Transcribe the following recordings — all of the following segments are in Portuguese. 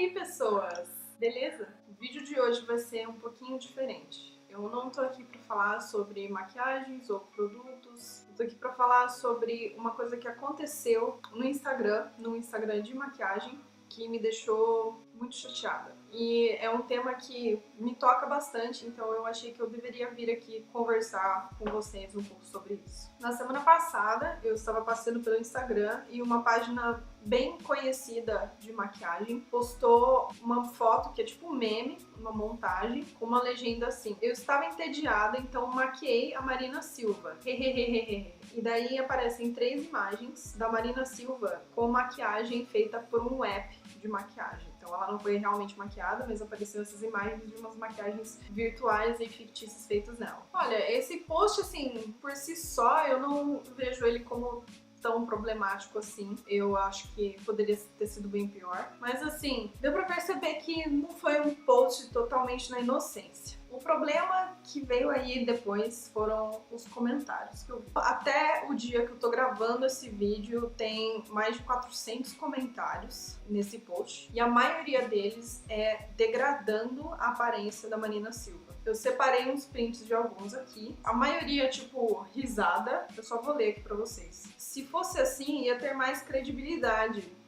aí, pessoas? Beleza? O vídeo de hoje vai ser um pouquinho diferente. Eu não tô aqui pra falar sobre maquiagens ou produtos. Eu tô aqui pra falar sobre uma coisa que aconteceu no Instagram de maquiagem, que me deixou muito chateada. E é um tema que me toca bastante, então eu achei que eu deveria vir aqui conversar com vocês um pouco sobre isso. Na semana passada, eu estava passando pelo Instagram e uma página bem conhecida de maquiagem postou uma foto que é tipo um meme, uma montagem, com uma legenda assim: eu estava entediada, então maquiei a Marina Silva. E daí aparecem 3 imagens da Marina Silva com maquiagem feita por um app de maquiagem. Então ela não foi realmente maquiada, mas apareceram essas imagens de umas maquiagens virtuais e fictícias feitas nela. Olha, esse post, assim, por si só, eu não vejo ele como tão problemático assim. Eu acho que poderia ter sido bem pior. Mas assim, deu pra perceber que não foi um post totalmente na inocência. O problema que veio aí depois foram os comentários que eu vi. Até o dia que eu tô gravando esse vídeo tem mais de 400 comentários nesse post. E a maioria deles é degradando a aparência da Marina Silva. Eu separei uns prints de alguns aqui. A maioria, tipo, risada. Eu só vou ler aqui pra vocês. Se fosse assim, ia ter mais credibilidade.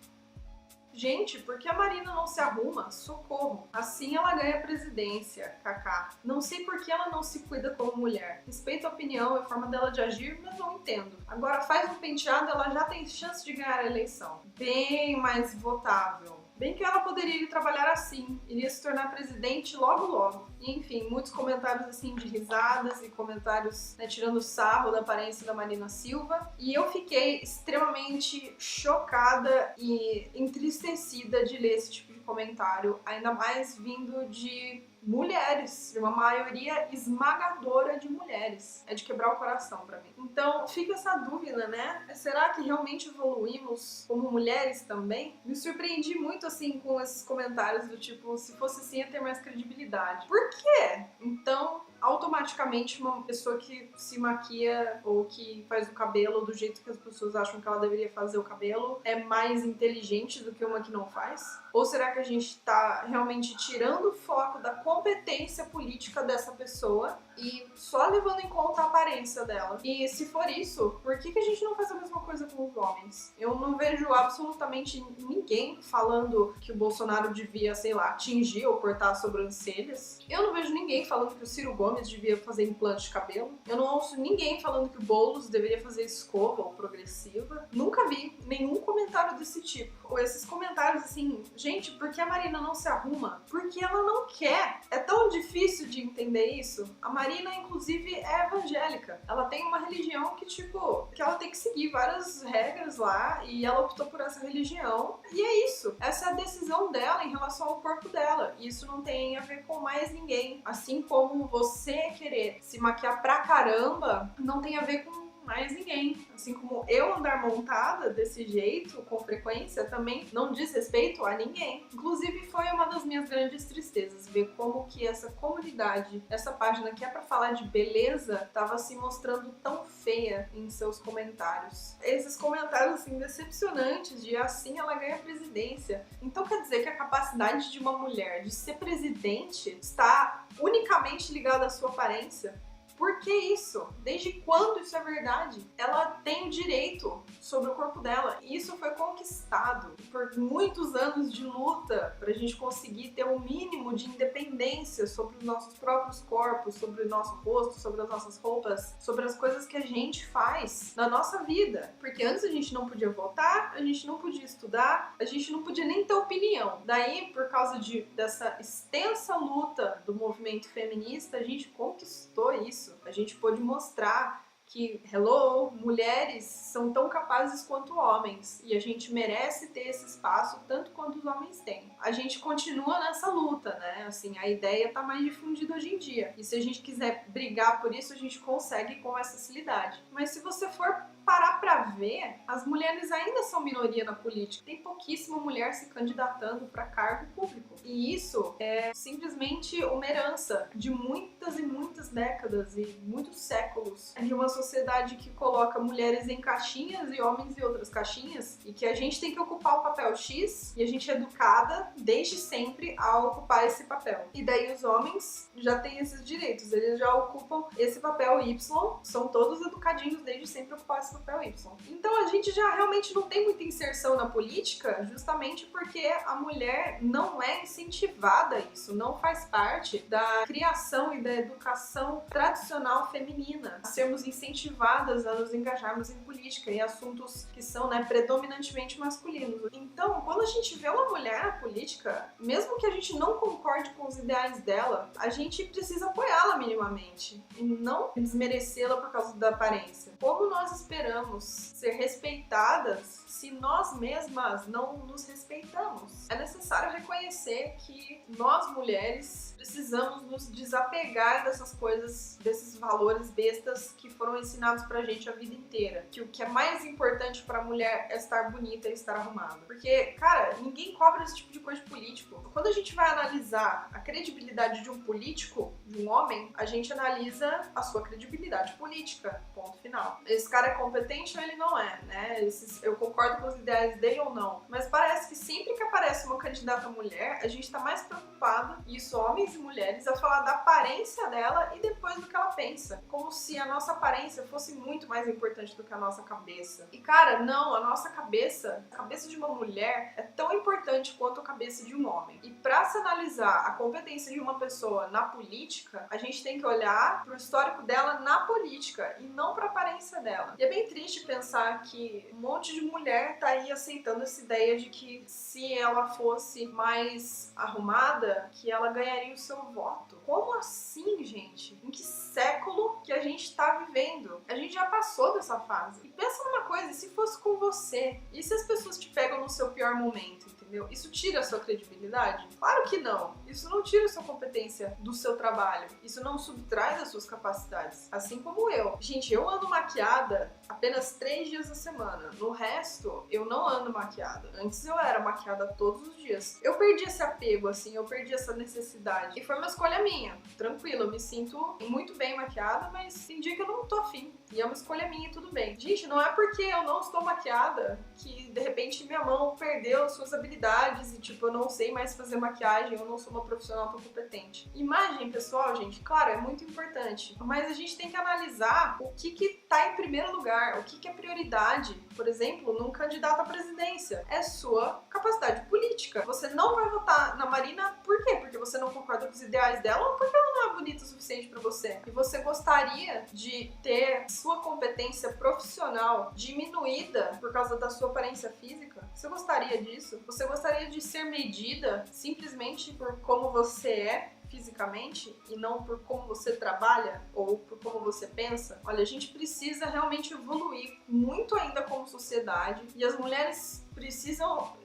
Gente, por que a Marina não se arruma? Socorro. Assim ela ganha a presidência, kkk. Não sei por que ela não se cuida como mulher. Respeito a opinião e a forma dela de agir, mas não entendo. Agora faz um penteado, ela já tem chance de ganhar a eleição. Bem mais votável. Bem que ela poderia ir trabalhar assim, iria se tornar presidente logo logo. E, enfim, muitos comentários assim de risadas e comentários, né, tirando sarro da aparência da Marina Silva. E eu fiquei extremamente chocada e entristecida de ler esse tipo de comentário, ainda mais vindo de mulheres, de uma maioria esmagadora de mulheres. É de quebrar o coração pra mim. Então fica essa dúvida, né? Será que realmente evoluímos como mulheres também? Me surpreendi muito assim com esses comentários do tipo, se fosse assim ia ter mais credibilidade. Por quê? Então automaticamente uma pessoa que se maquia ou que faz o cabelo do jeito que as pessoas acham que ela deveria fazer o cabelo é mais inteligente do que uma que não faz? Ou será que a gente tá realmente tirando o foco da competência política dessa pessoa e só levando em conta a aparência dela? E se for isso, por que a gente não faz a mesma coisa com os homens? Eu não vejo absolutamente ninguém falando que o Bolsonaro devia, sei lá, tingir ou cortar as sobrancelhas. Eu não vejo ninguém falando que o Ciro Gomes devia fazer implante de cabelo. Eu não ouço ninguém falando que o Boulos deveria fazer escova ou progressiva. Nunca vi nenhum comentário desse tipo. Ou esses comentários assim, gente, por que a Marina não se arruma? Porque ela não quer. É tão difícil de entender isso. A Marina, inclusive, é evangélica. Ela tem uma religião que, tipo, que ela tem que seguir várias regras lá e ela optou por essa religião. E é isso. Essa é a decisão dela em relação ao corpo dela. E isso não tem a ver com mais ninguém. Assim como você querer se maquiar pra caramba, não tem a ver com mais ninguém. Assim como eu andar montada desse jeito, com frequência, também não diz respeito a ninguém. Inclusive, foi uma das minhas grandes tristezas, ver como que essa comunidade, essa página que é pra falar de beleza, tava se mostrando tão feia em seus comentários. Esses comentários, assim, decepcionantes de assim ela ganha a presidência. Então quer dizer que a capacidade de uma mulher de ser presidente está unicamente ligada à sua aparência? Por que isso? Desde quando isso é verdade? Ela tem o direito sobre o corpo dela. E isso foi conquistado por muitos anos de luta pra gente conseguir ter um mínimo de independência sobre os nossos próprios corpos, sobre o nosso rosto, sobre as nossas roupas, sobre as coisas que a gente faz na nossa vida. Porque antes a gente não podia votar, a gente não podia estudar, a gente não podia nem ter opinião. Daí, por causa dessa extensa luta do movimento feminista, a gente conquistou isso. A gente pôde mostrar que, hello, mulheres são tão capazes quanto homens e a gente merece ter esse espaço tanto quanto os homens têm. A gente continua nessa luta, né? Assim, a ideia tá mais difundida hoje em dia. E se a gente quiser brigar por isso, a gente consegue com essa facilidade. Mas se você for parar pra ver, as mulheres ainda são minoria na política. Tem pouquíssima mulher se candidatando para cargo público. E isso é simplesmente uma herança de muitas e muitas décadas e muitos séculos de uma sociedade que coloca mulheres em caixinhas e homens em outras caixinhas, e que a gente tem que ocupar o papel X, e a gente é educada desde sempre a ocupar esse papel. E daí os homens já têm esses direitos, eles já ocupam esse papel Y, são todos educadinhos desde sempre a ocupar esse papel Y. Então a gente já realmente não tem muita inserção na política, justamente porque a mulher não é incentivada a isso, não faz parte da criação e da educação tradicional feminina, a sermos incentivadas a nos engajarmos em política, em assuntos que são, né, predominantemente masculinos. Então, quando a gente vê uma mulher na política, mesmo que a gente não concorde com os ideais dela, a gente precisa apoiá-la minimamente e não desmerecê-la por causa da aparência. Como nós esperamos ser respeitadas se nós mesmas não nos respeitamos? É necessário reconhecer que nós, mulheres, precisamos nos desapegar dessas coisas, desses valores bestas que foram ensinados pra gente a vida inteira. Que o que é mais importante pra mulher é estar bonita e estar arrumada. Porque, cara, ninguém cobra esse tipo de coisa de político. Quando a gente vai analisar a credibilidade de um político, de um homem, a gente analisa a sua credibilidade política. Ponto final. Esse cara é competente ou ele não é, né? Eu concordo com os ideais dele ou não. Mas parece que sempre que aparece uma candidata mulher, a gente tá mais preocupado, isso homens e mulheres, a falar da aparência dela e depois do que ela pensa. Como se a nossa aparência fosse muito mais importante do que a nossa cabeça. E cara, não, a nossa cabeça, a cabeça de uma mulher é tão importante quanto a cabeça de um homem. E pra se analisar a competência de uma pessoa na política, a gente tem que olhar pro histórico dela na política e não pra aparência dela. E é bem triste pensar que um monte de mulher tá aí aceitando essa ideia de que se ela fosse mais arrumada, que ela ganharia o seu voto. Como assim, gente? Em que século que a gente tá vivendo? A gente já passou dessa fase. E pensa numa coisa, e se fosse com você? E se as pessoas te pegam no seu pior momento, entendeu? Isso tira a sua credibilidade? Claro que não. Isso não tira a sua competência do seu trabalho. Isso não subtrai das suas capacidades. Assim como eu. Gente, eu ando maquiada apenas 3 dias da semana. No resto, eu não ando maquiada. Antes eu era maquiada todos os dias. Eu perdi esse apego, assim, eu perdi essa necessidade. E foi uma escolha minha. Tranquilo, eu me sinto muito bem maquiada, mas tem dia que eu não tô afim. E é uma escolha minha e tudo bem. Gente, não é porque eu não estou maquiada que, de repente, minha mão perdeu suas habilidades e, tipo, eu não sei mais fazer maquiagem, eu não sou uma profissional tão competente. Imagem, pessoal, gente, claro, é muito importante. Mas a gente tem que analisar o que tá em primeiro lugar, o que é prioridade. Por exemplo, num candidato à presidência. É sua capacidade política. Você não vai votar na Marina, por quê? Porque você não concorda com os ideais dela ou porque ela não é bonita o suficiente pra você? E você gostaria de ter sua competência profissional diminuída por causa da sua aparência física? Você gostaria disso? Você gostaria de ser medida simplesmente por como você é fisicamente e não por como você trabalha ou por como você pensa? Olha, a gente precisa realmente evoluir muito ainda como sociedade e as mulheres precisam,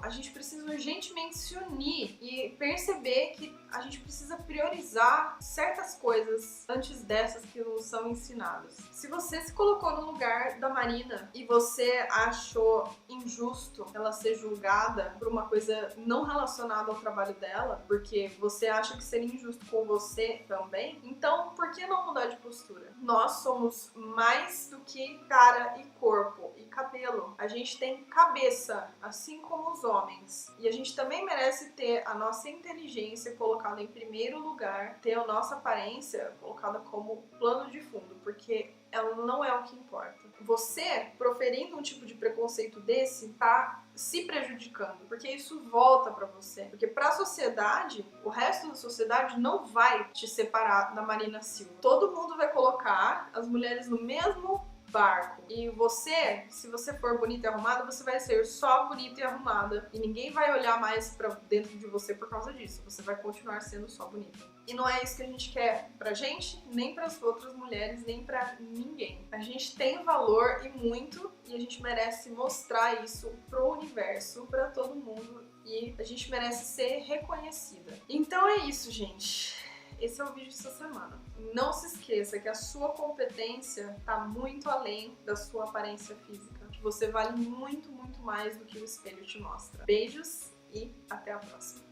a gente precisa urgentemente se unir e perceber que a gente precisa priorizar certas coisas antes dessas que nos são ensinadas. Se você se colocou no lugar da Marina e você achou injusto ela ser julgada por uma coisa não relacionada ao trabalho dela, porque você acha que seria injusto com você também, então por que não mudar de postura? Nós somos mais do que cara e corpo e cabelo. A gente tem cabeça, assim como os homens. E a gente também merece ter a nossa inteligência colocada em primeiro lugar, ter a nossa aparência colocada como plano de fundo, porque ela não é o que importa. Você, proferindo um tipo de preconceito desse, tá se prejudicando, porque isso volta pra você. Porque pra sociedade, o resto da sociedade não vai te separar da Marina Silva. Todo mundo vai colocar as mulheres no mesmo barco. E você, se você for bonita e arrumada, você vai ser só bonita e arrumada. E ninguém vai olhar mais pra dentro de você por causa disso. Você vai continuar sendo só bonita. E não é isso que a gente quer pra gente, nem pras outras mulheres, nem pra ninguém. A gente tem valor e muito, e a gente merece mostrar isso pro universo, pra todo mundo. E a gente merece ser reconhecida. Então é isso, gente. esse é o vídeo dessa semana. Não se esqueça que a sua competência tá muito além da sua aparência física. Que você vale muito, muito mais do que o espelho te mostra. Beijos e até a próxima.